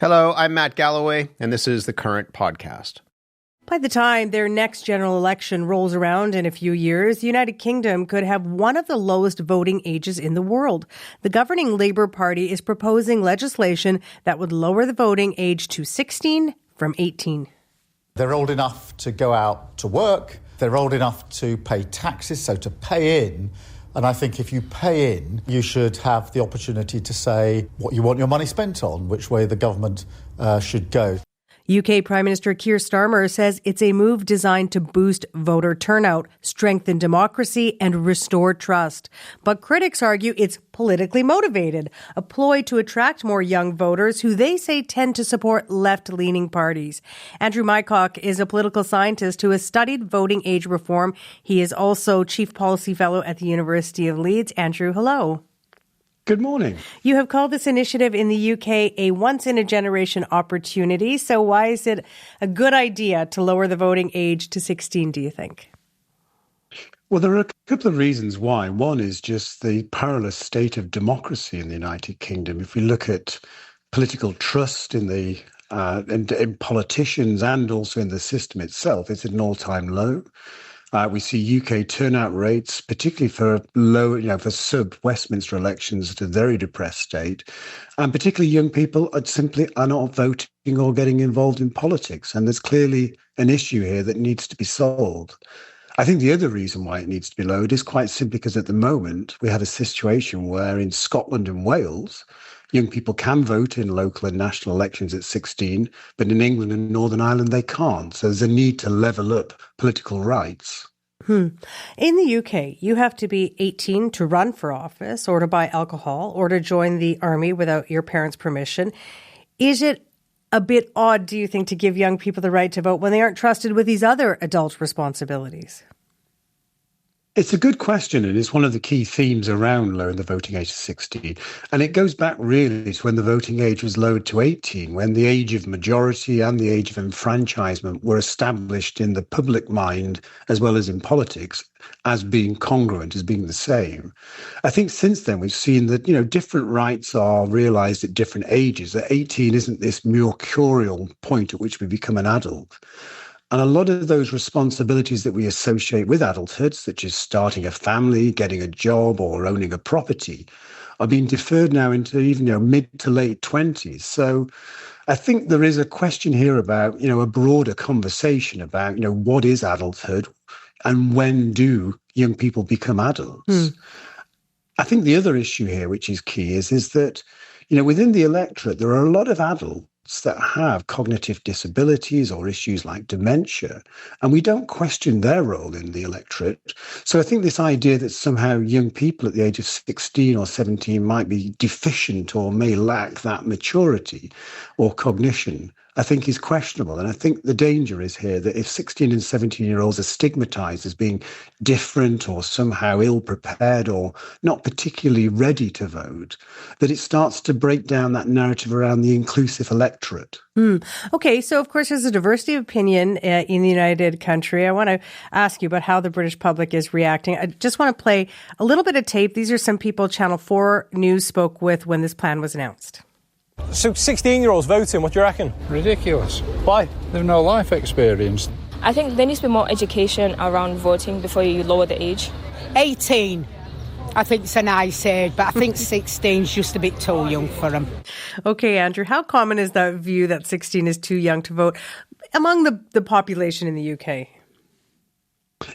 Hello, I'm Matt Galloway, and this is The Current Podcast. By the time their next general election rolls around in a few years, the United Kingdom could have one of the lowest voting ages in the world. The governing Labour Party is proposing legislation that would lower the voting age to 16 from 18. They're old enough to go out to work. They're old enough to pay taxes, so to pay in. And I think if you pay in, you should have the opportunity to say what you want your money spent on, which way the government should go. UK Prime Minister Keir Starmer says it's a move designed to boost voter turnout, strengthen democracy, and restore trust. But critics argue it's politically motivated, a ploy to attract more young voters who they say tend to support left-leaning parties. Andrew Mycock is a political scientist who has studied voting age reform. He is also Chief Policy Fellow at the University of Leeds. Andrew, hello. Good morning. You have called this initiative in the UK a once-in-a-generation opportunity. So why is it a good idea to lower the voting age to 16, do you think? Well, there are a couple of reasons why. One is just the perilous state of democracy in the United Kingdom. If we look at political trust in politicians and also in the system itself, it's at an all-time low. We see UK turnout rates, particularly for for sub-Westminster elections, at a very depressed state. And particularly young people simply are not voting or getting involved in politics. And there's clearly an issue here that needs to be solved. I think the other reason why it needs to be lowered is quite simply because at the moment we have a situation where in Scotland and Wales, young people can vote in local and national elections at 16, but in England and Northern Ireland, they can't. So there's a need to level up political rights. In the UK, you have to be 18 to run for office or to buy alcohol or to join the army without your parents' permission. Is it a bit odd, do you think, to give young people the right to vote when they aren't trusted with these other adult responsibilities? It's a good question, and it's one of the key themes around lowering the voting age to 16. And it goes back really to when the voting age was lowered to 18, when the age of majority and the age of enfranchisement were established in the public mind, as well as in politics, as being congruent, as being the same. I think since then we've seen that, different rights are realised at different ages, that 18 isn't this mercurial point at which we become an adult. And a lot of those responsibilities that we associate with adulthood, such as starting a family, getting a job or owning a property, are being deferred now into even mid to late 20s. So I think there is a question here about, a broader conversation about, what is adulthood and when do young people become adults? I think the other issue here, which is key, is that, within the electorate, there are a lot of adults that have cognitive disabilities or issues like dementia, and we don't question their role in the electorate. So I think this idea that somehow young people at the age of 16 or 17 might be deficient or may lack that maturity or cognition, I think is questionable. And I think the danger is here that if 16 and 17-year-olds are stigmatized as being different or somehow ill-prepared or not particularly ready to vote, that it starts to break down that narrative around the inclusive electorate. Okay, so of course there's a diversity of opinion in the United Country. I want to ask you about how the British public is reacting. I just want to play a little bit of tape. These are some people Channel 4 News spoke with when this plan was announced. So 16-year-olds voting, what do you reckon? Ridiculous. Why? They've no life experience. I think there needs to be more education around voting before you lower the age. 18. I think it's a nice age, but I think 16 is just a bit too young for them. Okay, Andrew, how common is that view that 16 is too young to vote among the population in the UK?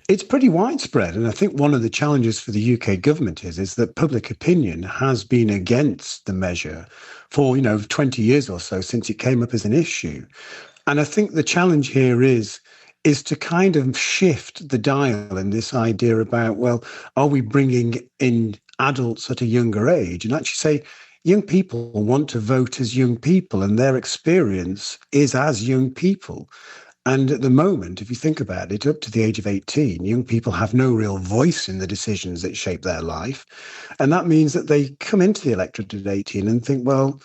It's pretty widespread, and I think one of the challenges for the UK government is that public opinion has been against the measure for 20 years or so since it came up as an issue. And I think the challenge here is to kind of shift the dial in this idea about, well, are we bringing in adults at a younger age? And actually say young people want to vote as young people, and their experience is as young people. And at the moment, if you think about it, up to the age of 18, young people have no real voice in the decisions that shape their life. And that means that they come into the electorate at 18 and think, well,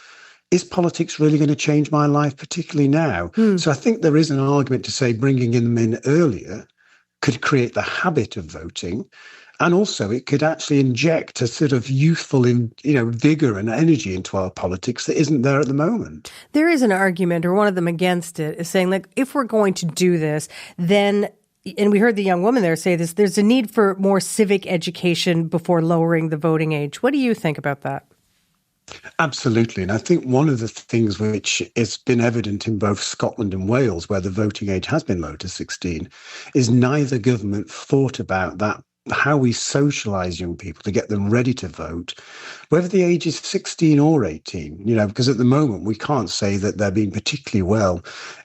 is politics really going to change my life, particularly now? So I think there is an argument to say bringing them in earlier could create the habit of voting. And also it could actually inject a sort of youthful, vigor and energy into our politics that isn't there at the moment. There is an argument, or one of them against it, is saying, like, if we're going to do this, then, and we heard the young woman there say this, there's a need for more civic education before lowering the voting age. What do you think about that? Absolutely. And I think one of the things which has been evident in both Scotland and Wales, where the voting age has been lowered to 16, is neither government thought about that, how we socialise young people to get them ready to vote, whether the age is 16 or 18, because at the moment we can't say that they're being particularly well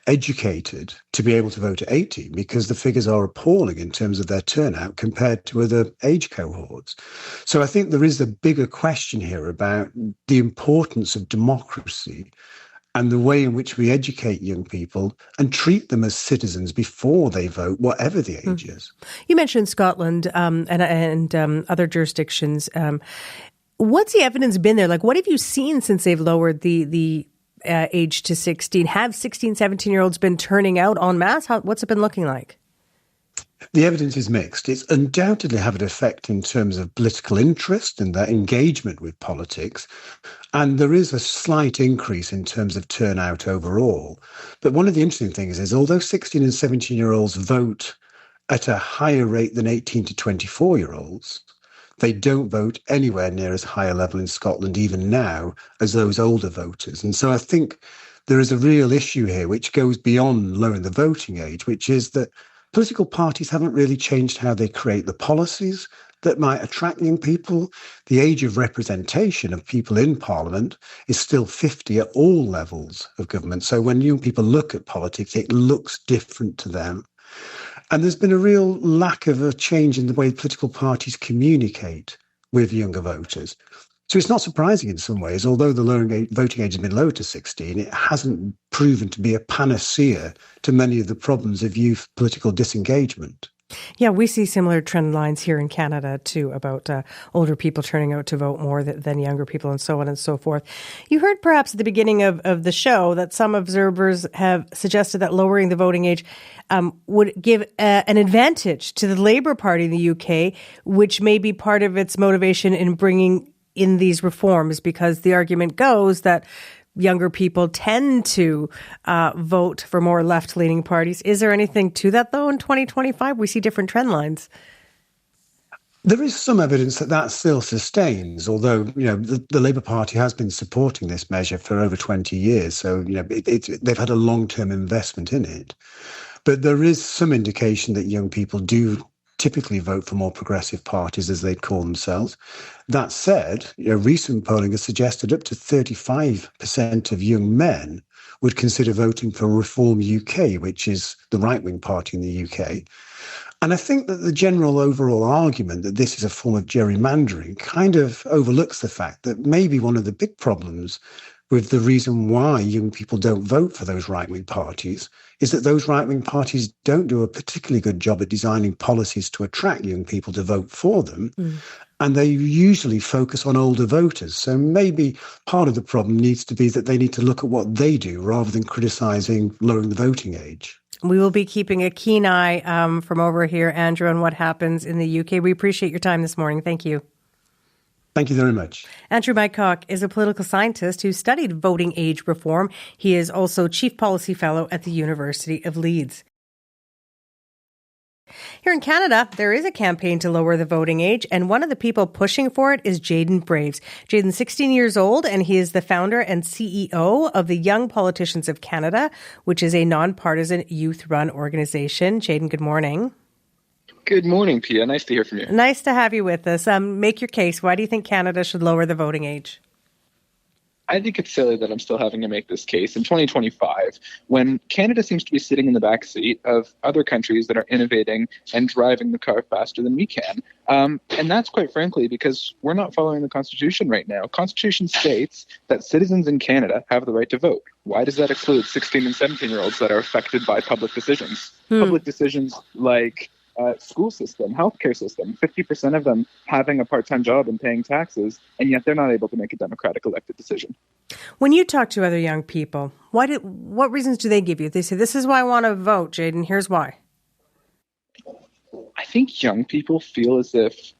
educated to be able to vote at 18, because the figures are appalling in terms of their turnout compared to other age cohorts. So I think there is a bigger question here about the importance of democracy and the way in which we educate young people and treat them as citizens before they vote, whatever the age is. You mentioned Scotland and other jurisdictions. What's the evidence been there? Like, what have you seen since they've lowered the age to 16? Have 16, 17-year-olds been turning out en masse? What's it been looking like? The evidence is mixed. It's undoubtedly had an effect in terms of political interest and their engagement with politics. And there is a slight increase in terms of turnout overall. But one of the interesting things is, although 16 and 17-year-olds vote at a higher rate than 18 to 24-year-olds, they don't vote anywhere near as high a level in Scotland, even now, as those older voters. And so I think there is a real issue here which goes beyond lowering the voting age, which is that political parties haven't really changed how they create the policies that might attract young people. The age of representation of people in Parliament is still 50 at all levels of government. So when young people look at politics, it looks different to them. And there's been a real lack of a change in the way political parties communicate with younger voters. So it's not surprising in some ways, although the voting age has been lowered to 16, it hasn't proven to be a panacea to many of the problems of youth political disengagement. Yeah, we see similar trend lines here in Canada too, about older people turning out to vote more than younger people, and so on and so forth. You heard perhaps at the beginning of the show that some observers have suggested that lowering the voting age would give an advantage to the Labour Party in the UK, which may be part of its motivation in bringing in these reforms, because the argument goes that younger people tend to vote for more left-leaning parties. Is there anything to that, though, in 2025? We see different trend lines. There is some evidence that still sustains, although, the Labour Party has been supporting this measure for over 20 years. So, they've had a long-term investment in it. But there is some indication that young people do typically vote for more progressive parties, as they'd call themselves. That said, recent polling has suggested up to 35% of young men would consider voting for Reform UK, which is the right-wing party in the UK. And I think that the general overall argument that this is a form of gerrymandering kind of overlooks the fact that maybe one of the big problems with the reason why young people don't vote for those right-wing parties is that those right-wing parties don't do a particularly good job at designing policies to attract young people to vote for them. And they usually focus on older voters. So maybe part of the problem needs to be that they need to look at what they do rather than criticising lowering the voting age. We will be keeping a keen eye from over here, Andrew, on what happens in the UK. We appreciate your time this morning. Thank you. Thank you very much. Andrew Mycock is a political scientist who studied voting age reform. He is also Chief Policy Fellow at the University of Leeds. Here in Canada, there is a campaign to lower the voting age, and one of the people pushing for it is Jayden Braves. Jayden's 16 years old, and he is the founder and CEO of the Young Politicians of Canada, which is a nonpartisan youth-run organization. Jayden, good morning. Good morning, Pia. Nice to hear from you. Nice to have you with us. Make your case. Why do you think Canada should lower the voting age? I think it's silly that I'm still having to make this case in 2025, when Canada seems to be sitting in the back seat of other countries that are innovating and driving the car faster than we can. And that's quite frankly because we're not following the Constitution right now. Constitution states that citizens in Canada have the right to vote. Why does that exclude 16 and 17-year-olds that are affected by public decisions? Public decisions like school system, healthcare system, 50% of them having a part-time job and paying taxes, and yet they're not able to make a democratic elected decision. When you talk to other young people, what reasons do they give you? They say, this is why I want to vote, Jayden. Here's why. I think young people feel as if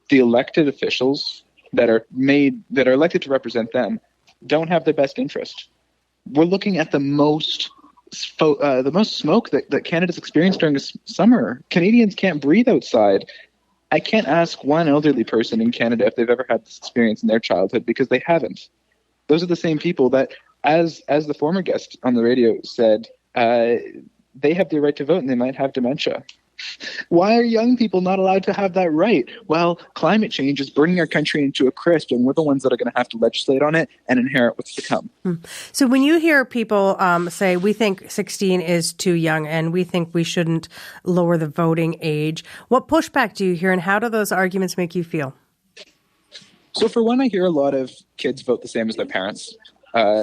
the elected officials that are elected to represent them don't have their best interest. We're looking at the most smoke that Canada's experienced during the summer. Canadians can't breathe outside. I can't ask one elderly person in Canada if they've ever had this experience in their childhood, because they haven't. Those are the same people that, as the former guest on the radio said, they have the right to vote and they might have dementia. Why are young people not allowed to have that right? Well, climate change is burning our country into a crisp, and we're the ones that are going to have to legislate on it and inherit what's to come. So when you hear people say, we think 16 is too young and we think we shouldn't lower the voting age, what pushback do you hear and how do those arguments make you feel? So for one, I hear a lot of kids vote the same as their parents.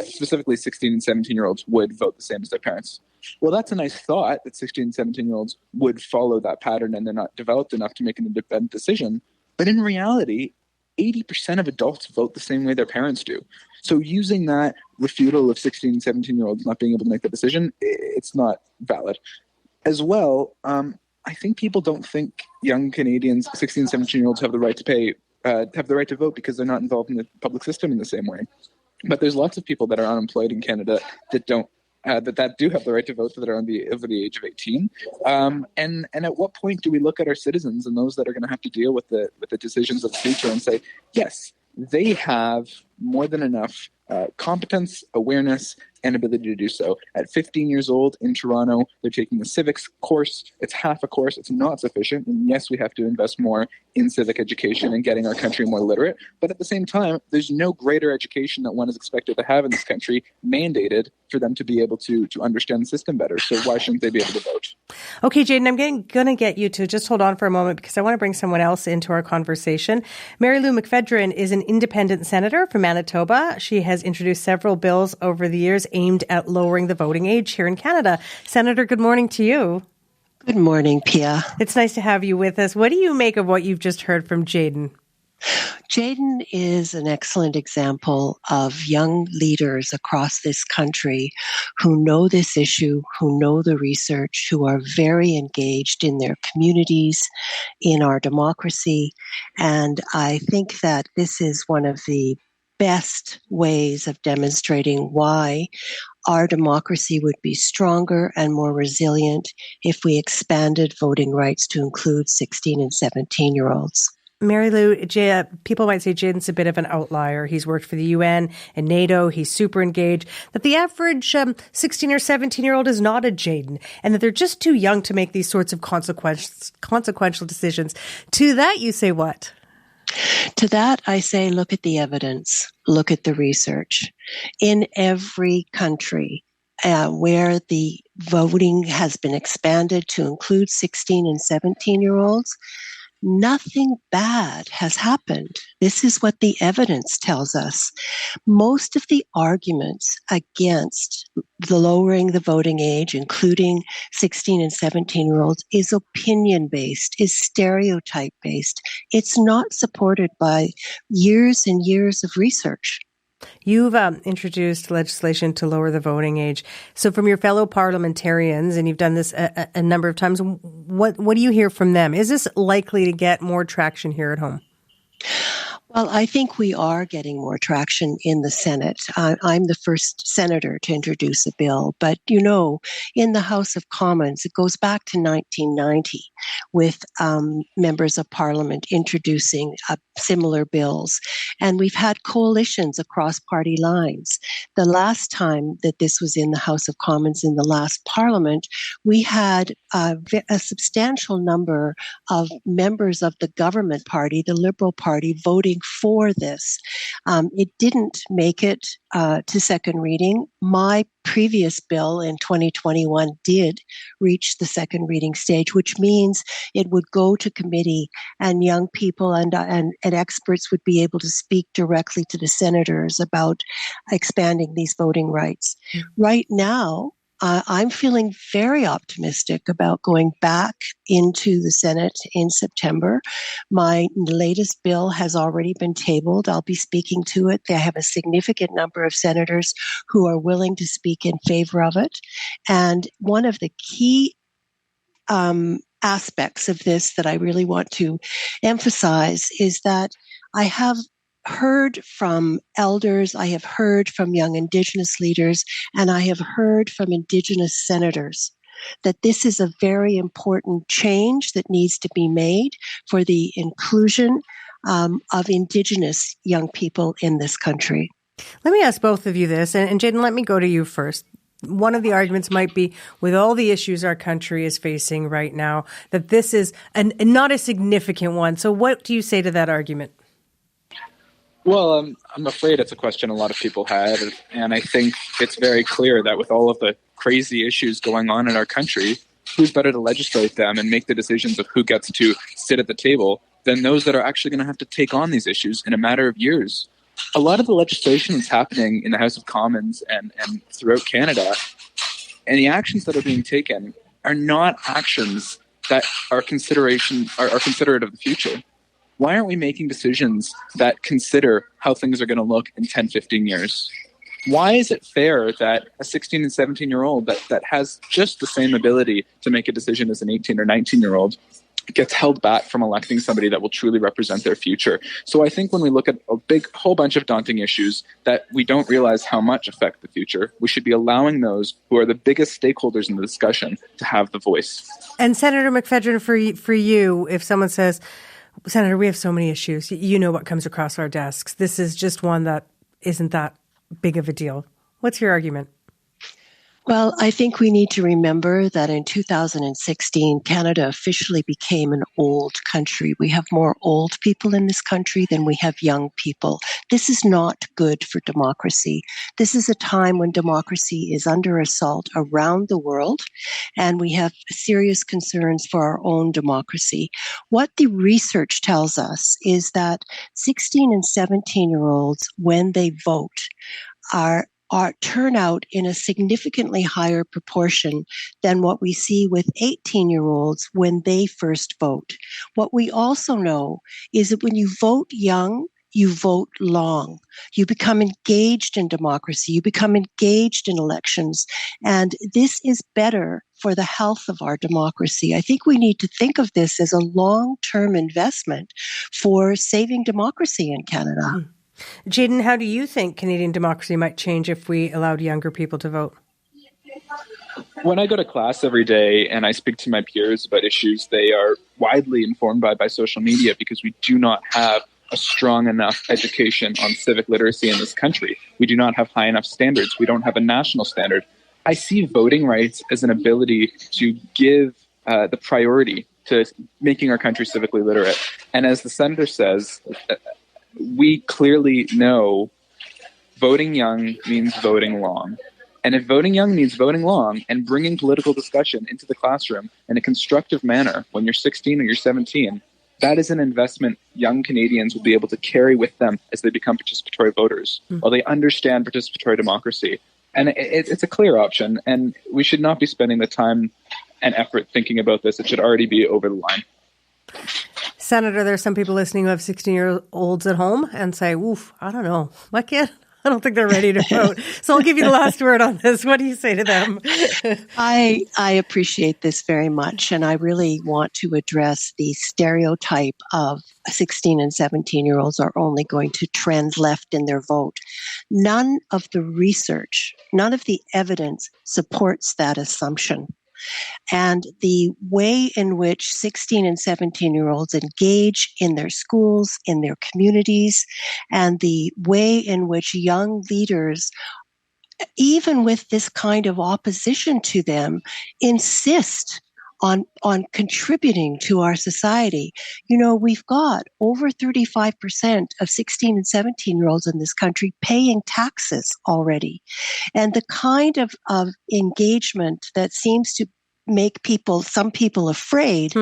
Specifically, 16 and 17-year-olds would vote the same as their parents. Well, that's a nice thought that 16 and 17-year-olds would follow that pattern and they're not developed enough to make an independent decision. But in reality, 80% of adults vote the same way their parents do. So using that refutal of 16 and 17-year-olds not being able to make the decision, it's not valid. As well, I think people don't think young Canadians, 16 and 17-year-olds, have the right to vote because they're not involved in the public system in the same way. But there's lots of people that are unemployed in Canada that don't. That do have the right to vote, that are over the age of 18. And at what point do we look at our citizens and those that are going to have to deal with the decisions of the future and say, yes, they have more than enough competence, awareness, and ability to do so. At 15 years old in Toronto, they're taking a civics course. It's half a course. It's not sufficient. And yes, we have to invest more in civic education and getting our country more literate. But at the same time, there's no greater education that one is expected to have in this country mandated for them to be able to understand the system better. So why shouldn't they be able to vote? Okay, Jaden, I'm going to get you to just hold on for a moment because I want to bring someone else into our conversation. Marylu Mcfedran is an independent senator from Manitoba. She has introduced several bills over the years aimed at lowering the voting age here in Canada. Senator, good morning to you. Good morning, Pia. It's nice to have you with us. What do you make of what you've just heard from Jaden? Jaden is an excellent example of young leaders across this country who know this issue, who know the research, who are very engaged in their communities, in our democracy. And I think that this is one of the best ways of demonstrating why our democracy would be stronger and more resilient if we expanded voting rights to include 16 and 17-year-olds. Marylu, people might say Jaden's a bit of an outlier. He's worked for the UN and NATO. He's super engaged. That the average 16 or 17-year-old is not a Jaden, and that they're just too young to make these sorts of consequential decisions. To that, you say what? To that, I say, look at the evidence, look at the research. In every country where the voting has been expanded to include 16 and 17-year-olds, nothing bad has happened. This is what the evidence tells us. Most of the arguments against the lowering the voting age, including 16 and 17-year-olds, is opinion-based, is stereotype-based. It's not supported by years and years of research. You've introduced legislation to lower the voting age. So from your fellow parliamentarians, and you've done this a number of times, what do you hear from them? Is this likely to get more traction here at home? Well, I think we are getting more traction in the Senate. I'm the first senator to introduce a bill, but in the House of Commons, it goes back to 1990 with members of Parliament introducing similar bills. And we've had coalitions across party lines. The last time that this was in the House of Commons in the last Parliament, we had a substantial number of members of the government party, the Liberal Party, voting for this. It didn't make it to second reading. My previous bill in 2021 did reach the second reading stage, which means it would go to committee and young people and experts would be able to speak directly to the senators about expanding these voting rights. Right now, I'm feeling very optimistic about going back into the Senate in September. My latest bill has already been tabled. I'll be speaking to it. They have a significant number of senators who are willing to speak in favor of it. And one of the key aspects of this that I really want to emphasize is that I have heard from elders, I have heard from young Indigenous leaders, and I have heard from Indigenous senators that this is a very important change that needs to be made for the inclusion of Indigenous young people in this country. Let me ask both of you this, and Jayden, let me go to you first. One of the arguments might be, with all the issues our country is facing right now, that this is not a significant one. So what do you say to that argument? Well, I'm afraid it's a question a lot of people have, and I think it's very clear that with all of the crazy issues going on in our country, who's better to legislate them and make the decisions of who gets to sit at the table than those that are actually going to have to take on these issues in a matter of years. A lot of the legislation that's happening in the House of Commons and throughout Canada, and the actions that are being taken are not actions that are considerate of the future. Why aren't we making decisions that consider how things are going to look in 10, 15 years? Why is it fair that a 16 and 17-year-old that has just the same ability to make a decision as an 18 or 19-year-old gets held back from electing somebody that will truly represent their future? So I think when we look at a whole bunch of daunting issues that we don't realize how much affect the future, we should be allowing those who are the biggest stakeholders in the discussion to have the voice. And Senator Mcfedran, for you, if someone says, Senator, we have so many issues, you know what comes across our desks, this is just one that isn't that big of a deal, what's your argument? Well, I think we need to remember that in 2016, Canada officially became an old country. We have more old people in this country than we have young people. This is not good for democracy. This is a time when democracy is under assault around the world, and we have serious concerns for our own democracy. What the research tells us is that 16 and 17-year-olds, when they vote, turn out in a significantly higher proportion than what we see with 18-year-olds when they first vote. What we also know is that when you vote young, you vote long. You become engaged in democracy. You become engaged in elections. And this is better for the health of our democracy. I think we need to think of this as a long-term investment for saving democracy in Canada. Jayden, how do you think Canadian democracy might change if we allowed younger people to vote? When I go to class every day and I speak to my peers about issues they are widely informed by social media, because we do not have a strong enough education on civic literacy in this country. We do not have high enough standards. We don't have a national standard. I see voting rights as an ability to give the priority to making our country civically literate. And as the senator says, we clearly know voting young means voting long. And if voting young means voting long and bringing political discussion into the classroom in a constructive manner when you're 16 or you're 17, that is an investment young Canadians will be able to carry with them as they become participatory voters, while they understand participatory democracy. And it's a clear option, and we should not be spending the time and effort thinking about this. It should already be over the line. Senator, there's some people listening who have 16-year-olds at home and say, oof, I don't know, my kid, I don't think they're ready to vote. So I'll give you the last word on this. What do you say to them? I appreciate this very much, and I really want to address the stereotype of 16 and 17-year-olds are only going to trend left in their vote. None of the research, none of the evidence supports that assumption. And the way in which 16 and 17-year-olds engage in their schools, in their communities, and the way in which young leaders, even with this kind of opposition to them, insist on contributing to our society. You know, we've got over 35% of 16 and 17-year-olds in this country paying taxes already. And the kind of engagement that seems to make some people afraid,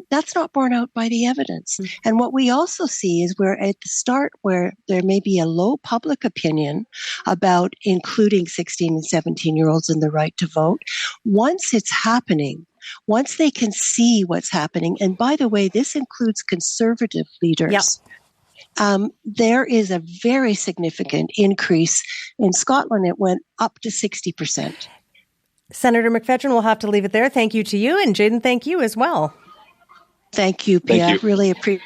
that's not borne out by the evidence. And what we also see is we're at the start where there may be a low public opinion about including 16 and 17-year-olds in the right to vote. Once it's happening, once they can see what's happening, and by the way, this includes conservative leaders. Yep. There is a very significant increase. In Scotland, it went up to 60%. Senator Mcfedran, we'll have to leave it there. Thank you to you. And Jayden, thank you as well. Thank you, Pia. Thank you. Really appreciate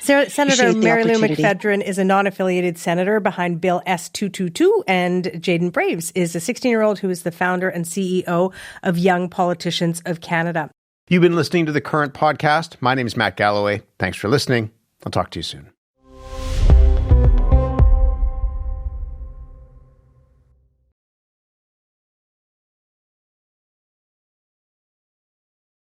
Senator Marylu opportunity. Mcfedran is a non-affiliated senator behind Bill S-222, and Jayden Braves is a 16-year-old who is the founder and CEO of Young Politicians of Canada. You've been listening to The Current Podcast. My name is Matt Galloway. Thanks for listening. I'll talk to you soon.